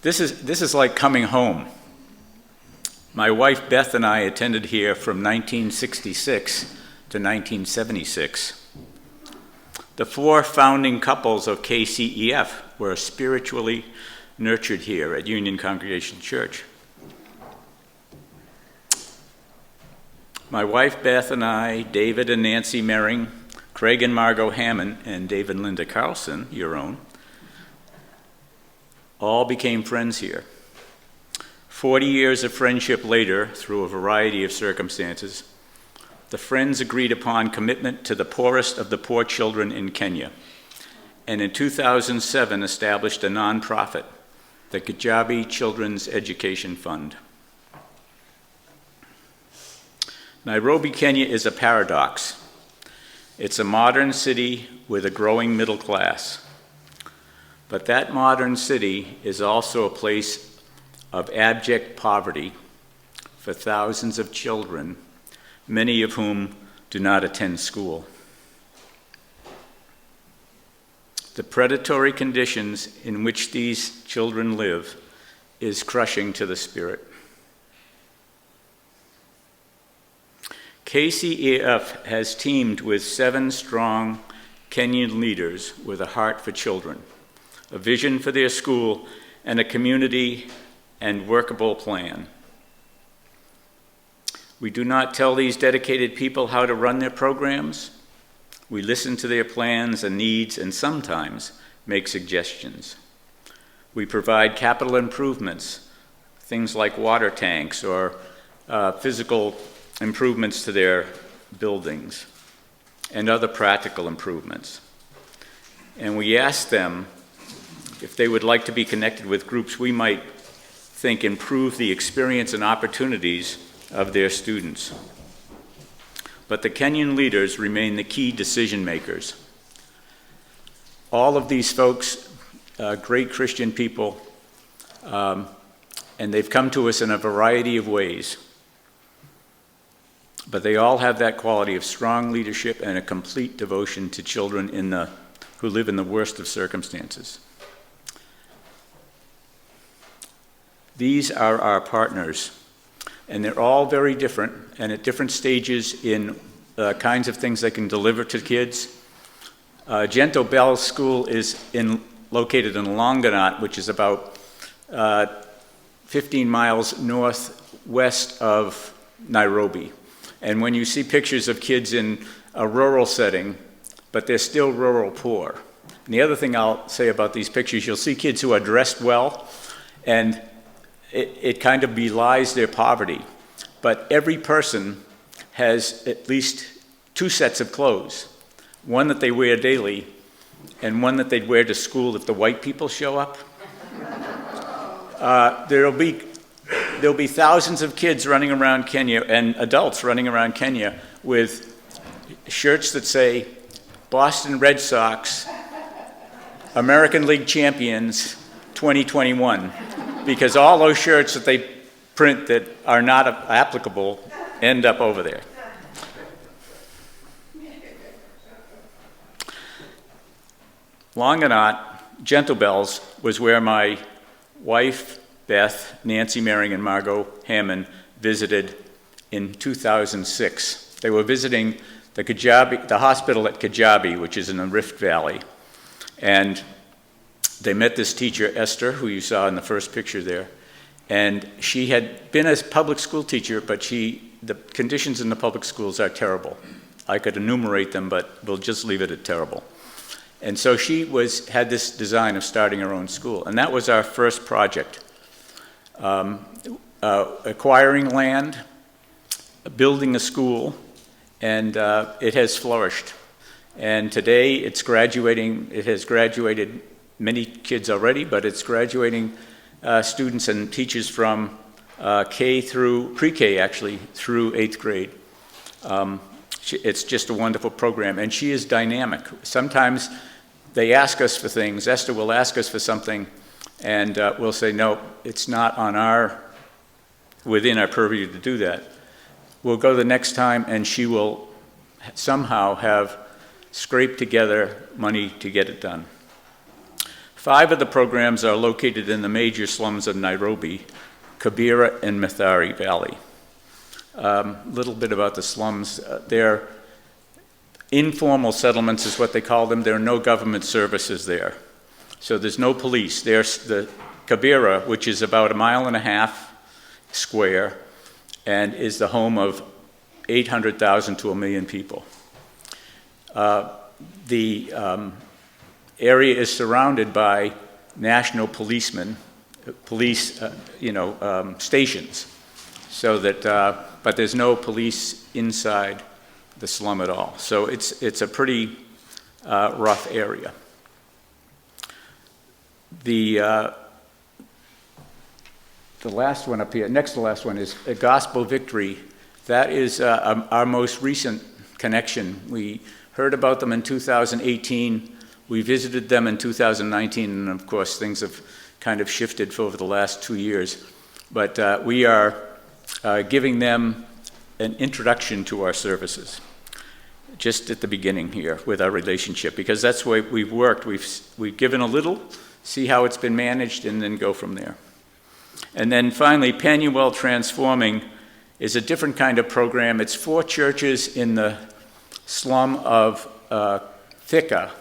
This is like coming home. My wife Beth and I attended here from 1966 to 1976. The 4 founding couples of KCEF were spiritually nurtured here at Union Congregation Church. My wife Beth and I, David and Nancy Mering, Craig and Margot Hammond, and Dave and Linda Carlson, your own, all became friends here. 40 years of friendship later, through a variety of circumstances, the friends agreed upon commitment to the poorest of the poor children in Kenya, and in 2007 established a nonprofit, the Kijabe Children's Education Fund. Nairobi, Kenya is a paradox. It's a modern city with a growing middle class. But that modern city is also a place of abject poverty for thousands of children, many of whom do not attend school. The predatory conditions in which these children live is crushing to the spirit. KCEF has teamed with 7 strong Kenyan leaders with a heart for children, a vision for their school, and a community and workable plan. We do not tell these dedicated people how to run their programs. We listen to their plans and needs and sometimes make suggestions. We provide capital improvements, things like water tanks or physical improvements to their buildings and other practical improvements. And we ask them if they would like to be connected with groups we might think improve the experience and opportunities of their students. But the Kenyan leaders remain the key decision makers. All of these folks, great Christian people, and they've come to us in a variety of ways. But they all have that quality of strong leadership and a complete devotion to children who live in the worst of circumstances. These are our partners, and they're all very different and at different stages in kinds of things they can deliver to kids. Gento Bell's school is located in Longonot, which is about 15 miles northwest of Nairobi. And when you see pictures of kids in a rural setting, but they're still rural poor. And the other thing I'll say about these pictures, you'll see kids who are dressed well, and it kind of belies their poverty. But every person has at least 2 sets of clothes, one that they wear daily and one that they'd wear to school if the white people show up. There'll be thousands of kids running around Kenya and adults running around Kenya with shirts that say Boston Red Sox, American League Champions 2021. Because all those shirts that they print that are not applicable end up over there. Longonot, Gentle Bells, was where my wife, Beth, Nancy Mering, and Margot Hammond visited in 2006. They were visiting the hospital at Kijabe, which is in the Rift Valley. And they met this teacher, Esther, who you saw in the first picture there. And she had been a public school teacher, but the conditions in the public schools are terrible. I could enumerate them, but we'll just leave it at terrible. And so she had this design of starting her own school. And that was our first project. Acquiring land, building a school, and it has flourished. And today it's graduating. It has graduated many kids already, but it's graduating students and teachers from pre-K actually, through 8th grade. It's just a wonderful program, and she is dynamic. Sometimes they ask us for things. Esther will ask us for something, and we'll say, no, it's not within our purview to do that. We'll go the next time, and she will somehow have scraped together money to get it done. 5 of the programs are located in the major slums of Nairobi, Kibera and Mathare Valley. A little bit about the slums. They're informal settlements is what they call them. There are no government services there. So there's no police. There's the Kibera, which is about 1.5 miles square, and is the home of 800,000 to 1 million people. The area is surrounded by national policemen, police, stations, so that, but there's no police inside the slum at all. So it's a pretty rough area. The last one up here, next to the last one, is a Gospel Victory. That is our most recent connection. We heard about them in 2018. We visited them in 2019, and of course things have kind of shifted for over the last 2 years. But we are giving them an introduction to our services, just at the beginning here with our relationship, because that's the way we've worked. We've given a little, see how it's been managed, and then go from there. And then finally, Panuel Transforming is a different kind of program. It's 4 churches in the slum of Thika,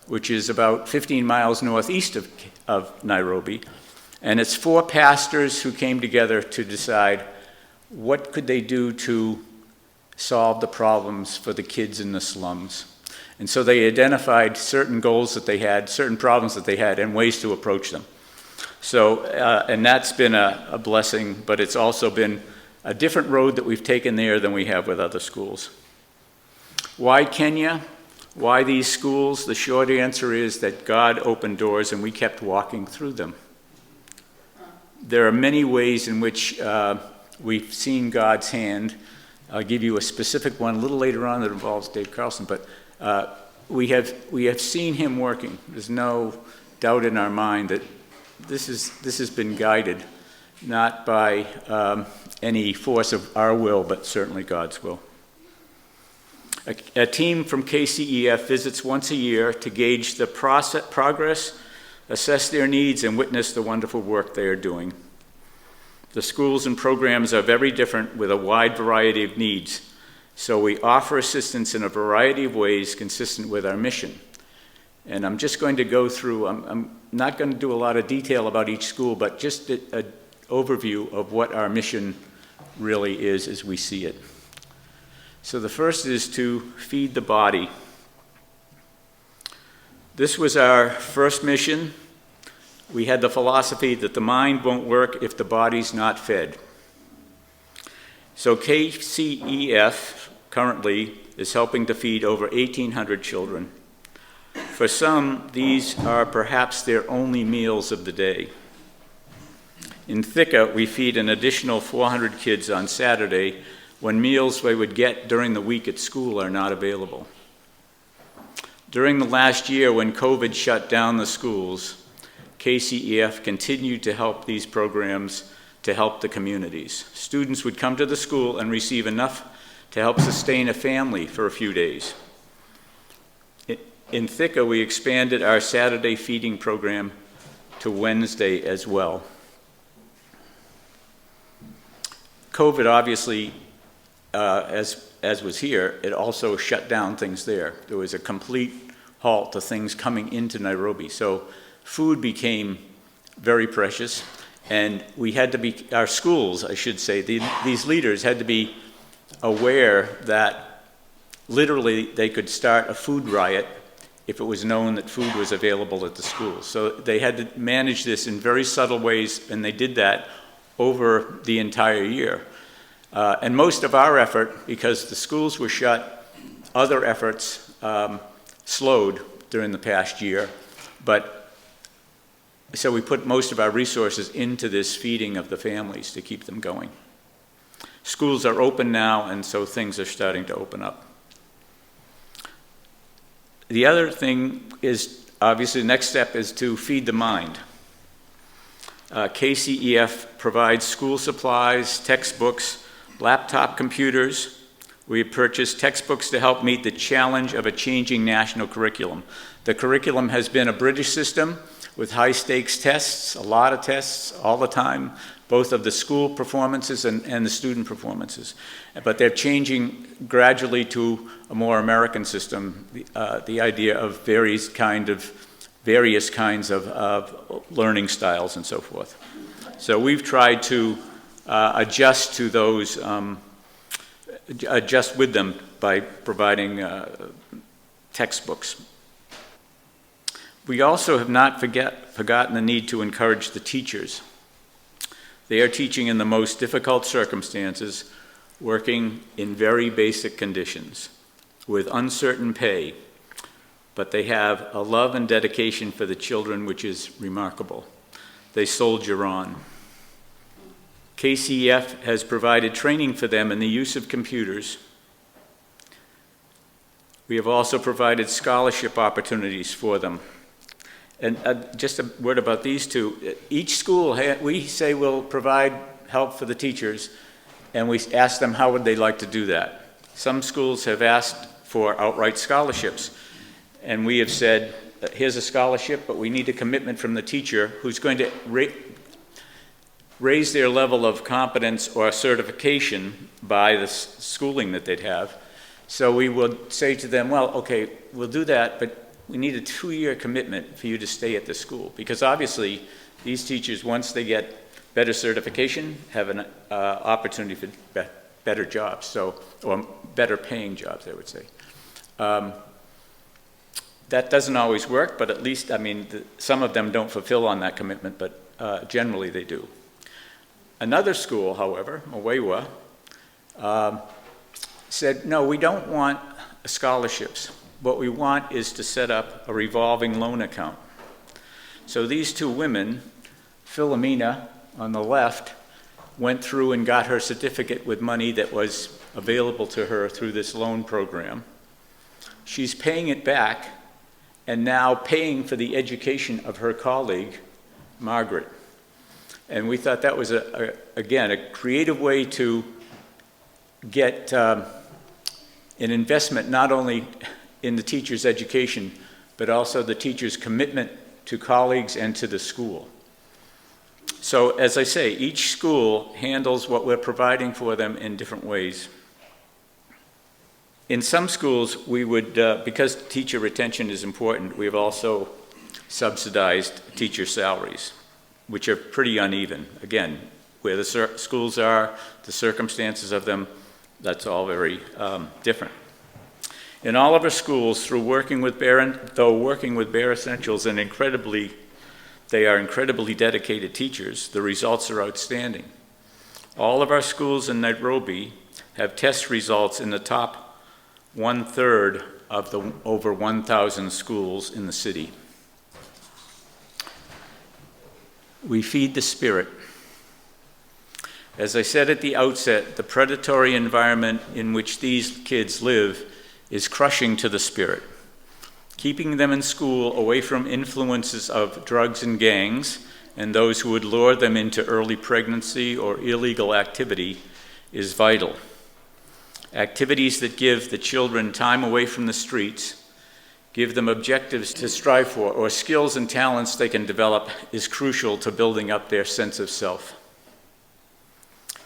which is about 15 miles northeast of Nairobi. And it's 4 pastors who came together to decide what could they do to solve the problems for the kids in the slums. And so they identified certain goals that they had, certain problems that they had, and ways to approach them. So, and that's been a blessing, but it's also been a different road that we've taken there than we have with other schools. Why Kenya? Why these schools? The short answer is that God opened doors and we kept walking through them. There are many ways in which we've seen God's hand. I'll give you a specific one a little later on that involves Dave Carlson, but we have seen him working. There's no doubt in our mind that this has been guided, not by any force of our will, but certainly God's will. A team from KCEF visits once a year to gauge the progress, assess their needs, and witness the wonderful work they are doing. The schools and programs are very different with a wide variety of needs, so we offer assistance in a variety of ways consistent with our mission. And I'm just going to go through, I'm not going to do a lot of detail about each school, but just an overview of what our mission really is as we see it. So the first is to feed the body. This was our first mission. We had the philosophy that the mind won't work if the body's not fed. So KCEF currently is helping to feed over 1,800 children. For some, these are perhaps their only meals of the day. In Thika, we feed an additional 400 kids on Saturday when meals they would get during the week at school are not available. During the last year when COVID shut down the schools, KCEF continued to help these programs to help the communities. Students would come to the school and receive enough to help sustain a family for a few days. In Thika, we expanded our Saturday feeding program to Wednesday as well. COVID obviously, as was here, it also shut down things there. There was a complete halt to things coming into Nairobi. So food became very precious, and we had to be, our schools, I should say, these leaders had to be aware that literally they could start a food riot if it was known that food was available at the school. So they had to manage this in very subtle ways, and they did that over the entire year. And most of our effort, because the schools were shut, other efforts slowed during the past year. But so we put most of our resources into this feeding of the families to keep them going. Schools are open now, and so things are starting to open up. The other thing is, obviously, the next step is to feed the mind. KCEF provides school supplies, textbooks, laptop computers. We purchased textbooks to help meet the challenge of a changing national curriculum. The curriculum has been a British system. with high-stakes tests, a lot of tests all the time, both of the school performances and the student performances. But they're changing gradually to a more American system, the idea of various kinds of learning styles and so forth. So we've tried to adjust to those, adjust with them by providing textbooks. We also have not forgotten the need to encourage the teachers. They are teaching in the most difficult circumstances, working in very basic conditions, with uncertain pay, but they have a love and dedication for the children which is remarkable. They soldier on. KCF has provided training for them in the use of computers. We have also provided scholarship opportunities for them. And just a word about these two. Each school, we say we'll provide help for the teachers, and we ask them how would they like to do that. Some schools have asked for outright scholarships, and we have said, here's a scholarship, but we need a commitment from the teacher who's going to raise their level of competence or certification by the schooling that they'd have. So we would say to them, well, okay, we'll do that, but we need a 2-year commitment for you to stay at the school, because obviously these teachers, once they get better certification, have an opportunity for better jobs, or better paying jobs, I would say. That doesn't always work, but at least, some of them don't fulfill on that commitment, but generally they do. Another school, however, Mawewa, said, no, we don't want scholarships. What we want is to set up a revolving loan account. So these two women, Philomena on the left, went through and got her certificate with money that was available to her through this loan program. She's paying it back and now paying for the education of her colleague, Margaret. And we thought that was, again, a creative way to get an investment not only in the teacher's education, but also the teacher's commitment to colleagues and to the school. So, as I say, each school handles what we're providing for them in different ways. In some schools, we would, because teacher retention is important, we have also subsidized teacher salaries, which are pretty uneven. Again, where the schools are, the circumstances of them, that's all very different. In all of our schools, through working with Bare Essentials, and they are incredibly dedicated teachers, the results are outstanding. All of our schools in Nairobi have test results in the top 1/3 of the over 1,000 schools in the city. We feed the spirit. As I said at the outset, the predatory environment in which these kids live is crushing to the spirit. Keeping them in school away from influences of drugs and gangs and those who would lure them into early pregnancy or illegal activity is vital. Activities that give the children time away from the streets, give them objectives to strive for, or skills and talents they can develop, is crucial to building up their sense of self.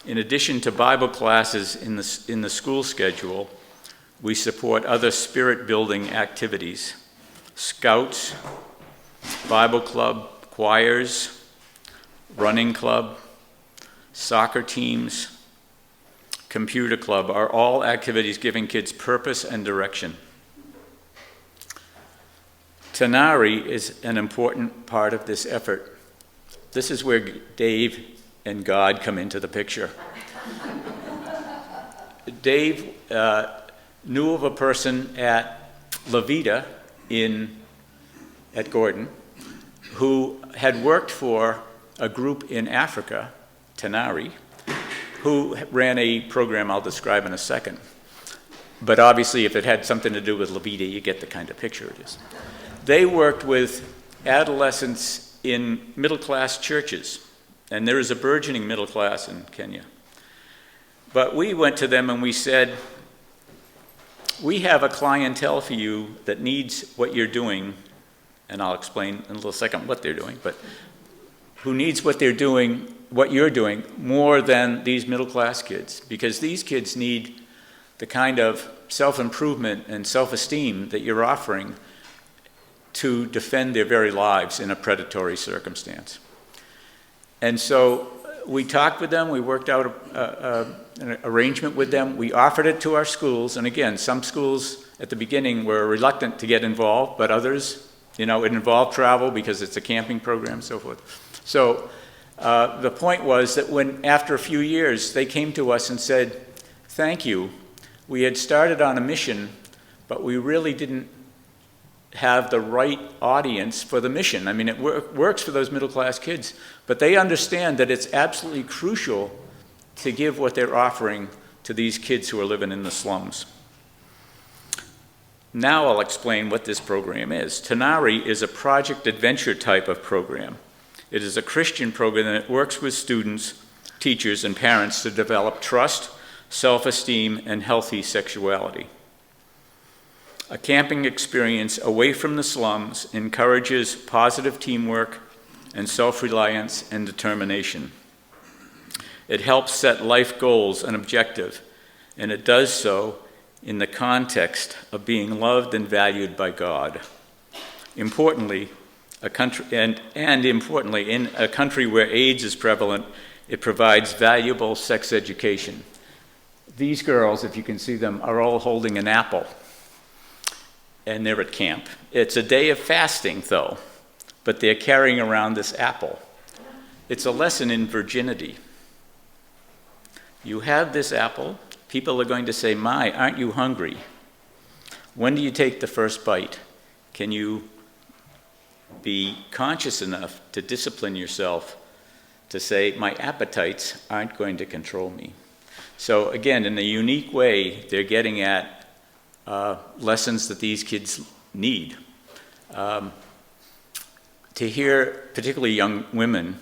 In addition to Bible classes in the school schedule, we support other spirit-building activities: scouts, Bible club, choirs, running club, soccer teams, computer club are all activities giving kids purpose and direction. Tanari is an important part of this effort. This is where Dave and God come into the picture. Dave knew of a person at Levita at Gordon who had worked for a group in Africa, Tanari, who ran a program I'll describe in a second. But obviously, if it had something to do with Levita, you get the kind of picture it is. They worked with adolescents in middle-class churches, and there is a burgeoning middle class in Kenya. But we went to them and we said, we have a clientele for you that needs what you're doing and I'll explain in a little second what they're doing, but who needs what they're doing, what you're doing, more than these middle-class kids, because these kids need the kind of self-improvement and self-esteem that you're offering to defend their very lives in a predatory circumstance. And so we talked with them, we worked out an arrangement with them, we offered it to our schools, and again, some schools at the beginning were reluctant to get involved, but others, it involved travel because it's a camping program and so forth. So the point was that when, after a few years, they came to us and said, thank you, we had started on a mission, but we really didn't have the right audience for the mission. I mean, it works for those middle-class kids, but they understand that it's absolutely crucial to give what they're offering to these kids who are living in the slums. Now I'll explain what this program is. Tanari is a project adventure type of program. It is a Christian program that works with students, teachers, and parents to develop trust, self-esteem, and healthy sexuality. A camping experience away from the slums encourages positive teamwork and self-reliance and determination. It helps set life goals and objectives, and it does so in the context of being loved and valued by God. Importantly, importantly, in a country where AIDS is prevalent, it provides valuable sex education. These girls, if you can see them, are all holding an apple, and they're at camp. It's a day of fasting, though, but they're carrying around this apple. It's a lesson in virginity. You have this apple, people are going to say, "My, aren't you hungry? When do you take the first bite?" Can you be conscious enough to discipline yourself to say, "My appetites aren't going to control me"? So again, in a unique way, they're getting at lessons that these kids need. To hear, particularly young women,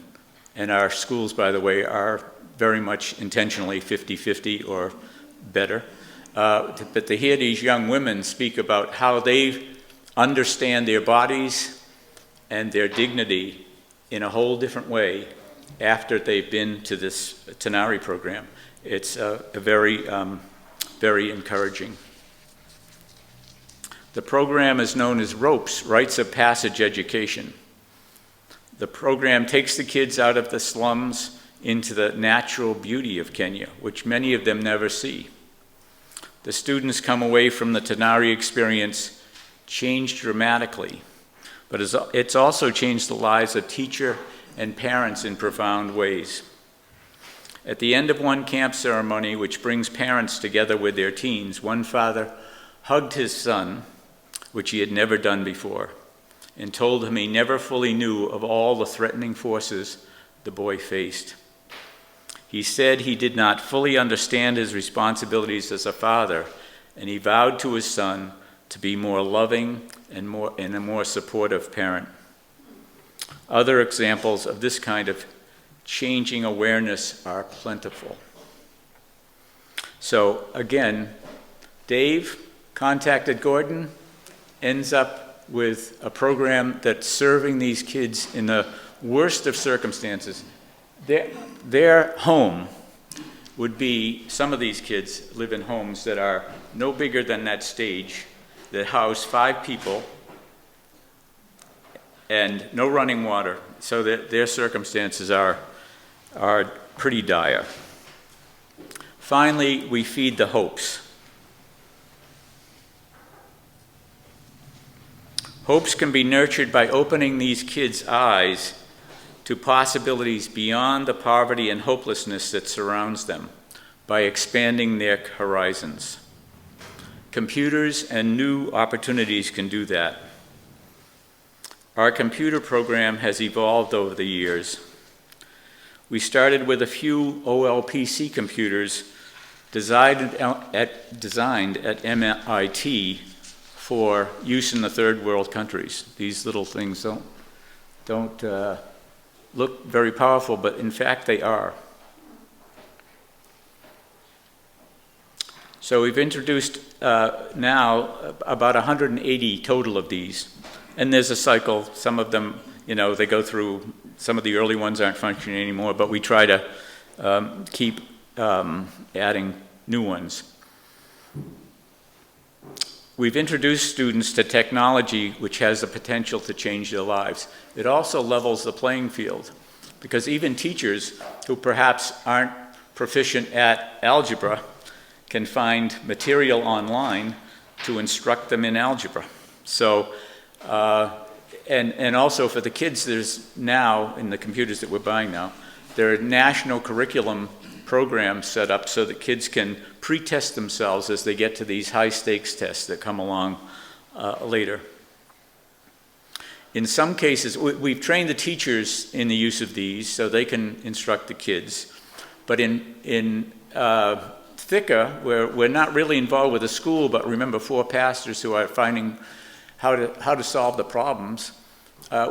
and our schools, by the way, are very much intentionally 50-50 or better, but to hear these young women speak about how they understand their bodies and their dignity in a whole different way after they've been to this Tanari program, it's very encouraging. The program is known as ROPES, Rites of Passage Education. The program takes the kids out of the slums into the natural beauty of Kenya, which many of them never see. The students come away from the Tanari experience changed dramatically, but it's also changed the lives of teacher and parents in profound ways. At the end of one camp ceremony, which brings parents together with their teens, one father hugged his son, which he had never done before, and told him he never fully knew of all the threatening forces the boy faced. He said he did not fully understand his responsibilities as a father, and he vowed to his son to be more loving and a more supportive parent. Other examples of this kind of changing awareness are plentiful. So again, Dave contacted Gordon, ends up with a program that's serving these kids in the worst of circumstances. Their home would be, some of these kids live in homes that are no bigger than that stage, that house 5 people, and no running water, so that their circumstances are pretty dire. Finally, we feed the hopes. Hopes can be nurtured by opening these kids' eyes to possibilities beyond the poverty and hopelessness that surrounds them, by expanding their horizons. Computers and new opportunities can do that. Our computer program has evolved over the years. We started with a few OLPC computers designed at MIT for use in the third world countries. These little things don't look very powerful, but in fact they are. So we've introduced now about 180 total of these, And there's a cycle. Some of them, they go through, some of the early ones aren't functioning anymore, but we try to keep adding new ones. We've introduced students to technology which has the potential to change their lives. It also levels the playing field, because even teachers who perhaps aren't proficient at algebra can find material online to instruct them in algebra. So, and also for the kids, there's now, in the computers that we're buying now, there are national curriculum programs set up so that kids can pre-test themselves as they get to these high-stakes tests that come along later. In some cases, we've trained the teachers in the use of these so they can instruct the kids. But in Thika, where we're not really involved with the school, but remember 4 pastors who are finding how to solve the problems,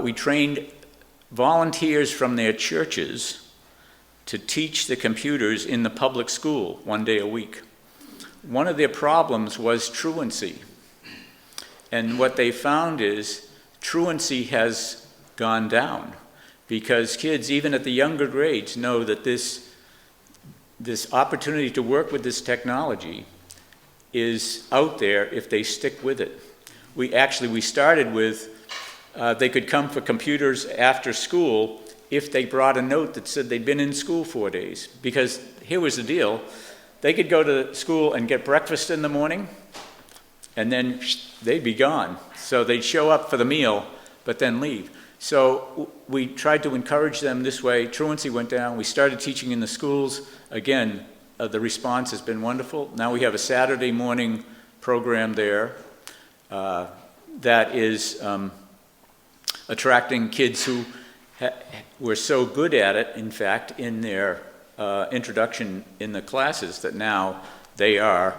we trained volunteers from their churches to teach the computers in the public school 1 day a week. One of their problems was truancy. And what they found is truancy has gone down because kids, even at the younger grades, know that this opportunity to work with this technology is out there if they stick with it. We started with, they could come for computers after school if they brought a note that said they'd been in school 4 days. Because here was the deal. They could go to school and get breakfast in the morning, and then they'd be gone. So they'd show up for the meal, but then leave. So we tried to encourage them this way. Truancy went down. We started teaching in the schools. Again, the response has been wonderful. Now we have a Saturday morning program there that is attracting kids who were so good at it, in fact, in their introduction in the classes, that now they are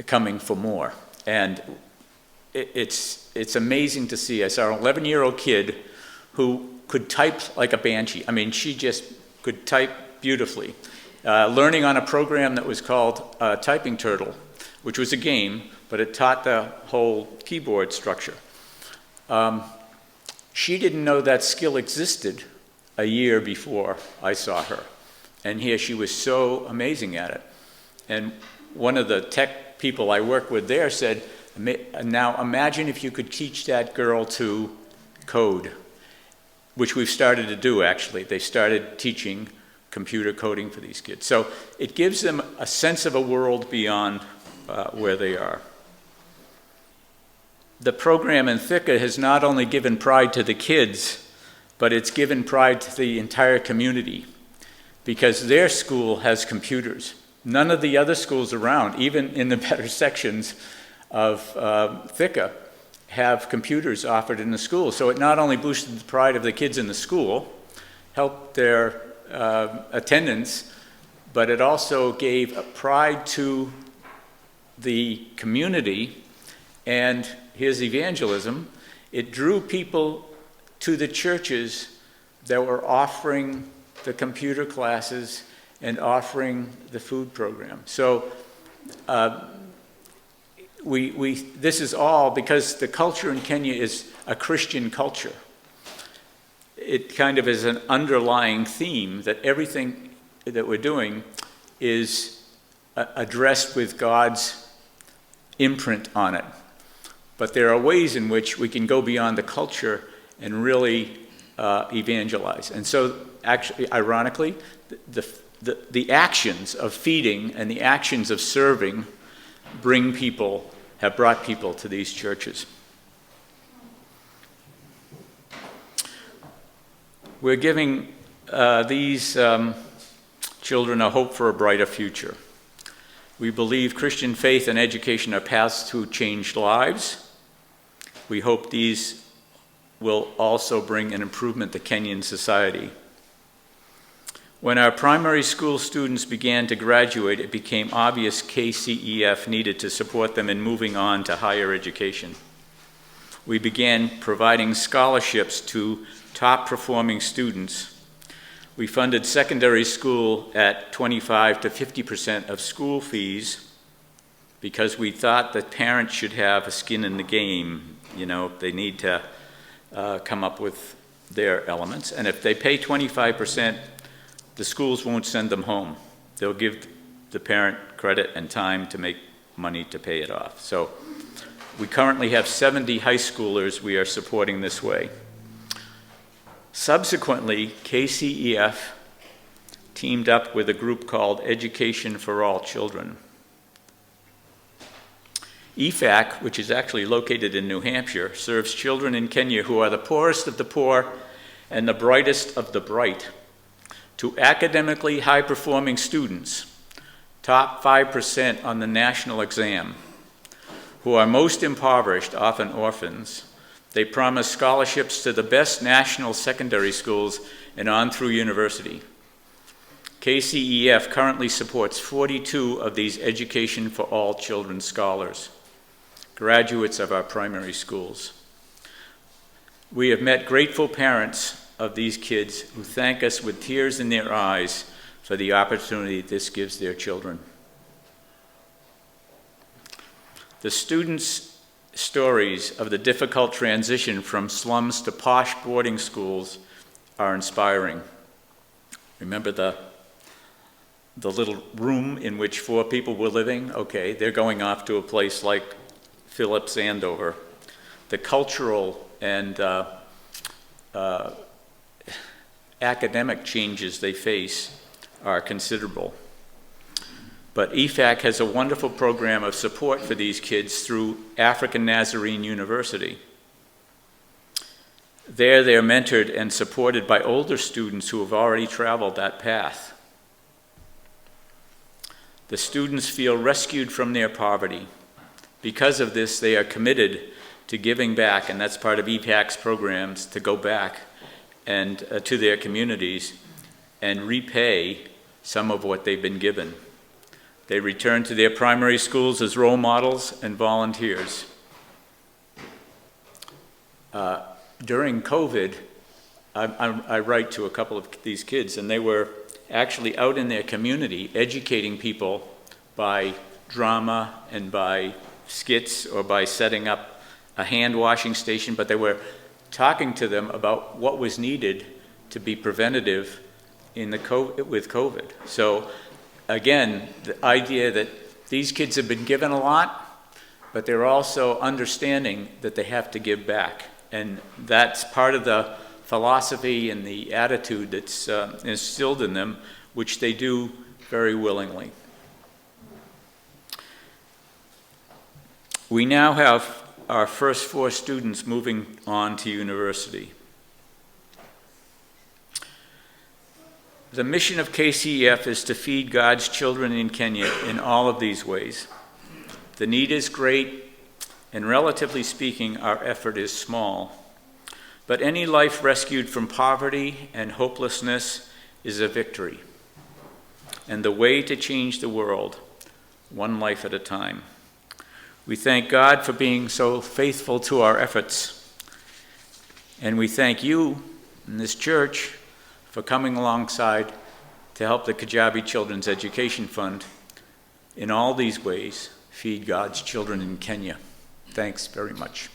coming for more. And it's amazing to see. I saw an 11-year-old kid who could type like a banshee. I mean, she just could type beautifully. Learning on a program that was called Typing Turtle, which was a game, but it taught the whole keyboard structure. She didn't know that skill existed a year before I saw her. And here she was so amazing at it. And one of the tech people I work with there said, now imagine if you could teach that girl to code, which we've started to do, actually. They started teaching computer coding for these kids. So it gives them a sense of a world beyond where they are. The program in Thika has not only given pride to the kids, but it's given pride to the entire community, because their school has computers. None of the other schools around, even in the better sections of Thika, have computers offered in the school. So it not only boosted the pride of the kids in the school, helped their attendance, but it also gave a pride to the community. And here's evangelism. It drew people to the churches that were offering the computer classes and offering the food program. So this is all because the culture in Kenya is a Christian culture. It kind of is an underlying theme that everything that we're doing is addressed with God's imprint on it. But there are ways in which we can go beyond the culture and really evangelize. And so, actually, ironically, the actions of feeding and the actions of serving have brought people to these churches. We're giving these children a hope for a brighter future. We believe Christian faith and education are paths to changed lives. We hope these will also bring an improvement to Kenyan society. When our primary school students began to graduate, it became obvious KCEF needed to support them in moving on to higher education. We began providing scholarships to top-performing students. We funded secondary school at 25 to 50% of school fees because we thought that parents should have a skin in the game. You know, they need to come up with their elements. And if they pay 25%, the schools won't send them home. They'll give the parent credit and time to make money to pay it off. So we currently have 70 high schoolers we are supporting this way. Subsequently, KCEF teamed up with a group called Education for All Children. EFAC, which is actually located in New Hampshire, serves children in Kenya who are the poorest of the poor and the brightest of the bright to academically high-performing students, top 5% on the national exam, who are most impoverished, often orphans. They promise scholarships to the best national secondary schools and on through university. KCEF currently supports 42 of these Education for All Children scholars, graduates of our primary schools. We have met grateful parents of these kids who thank us with tears in their eyes for the opportunity this gives their children. The students' stories of the difficult transition from slums to posh boarding schools are inspiring. Remember the little room in which 4 people were living? Okay, they're going off to a place like Phillips Andover. The cultural and academic changes they face are considerable. But EFAC has a wonderful program of support for these kids through African Nazarene University. There they're mentored and supported by older students who have already traveled that path. The students feel rescued from their poverty. Because of this, they are committed to giving back, and that's part of EFAC's programs, to go back and to their communities and repay some of what they've been given. They return to their primary schools as role models and volunteers. During COVID, I write to a couple of these kids, and they were actually out in their community educating people by drama and by skits or by setting up a hand washing station, but they were talking to them about what was needed to be preventative with COVID. So again, the idea that these kids have been given a lot, but they're also understanding that they have to give back. And that's part of the philosophy and the attitude that's instilled in them, which they do very willingly. We now have our first 4 students moving on to university. The mission of KCEF is to feed God's children in Kenya in all of these ways. The need is great, and relatively speaking, our effort is small. But any life rescued from poverty and hopelessness is a victory, and the way to change the world, one life at a time. We thank God for being so faithful to our efforts, and we thank you in this church for coming alongside to help the Kijabe Children's Education Fund in all these ways feed God's children in Kenya. Thanks very much.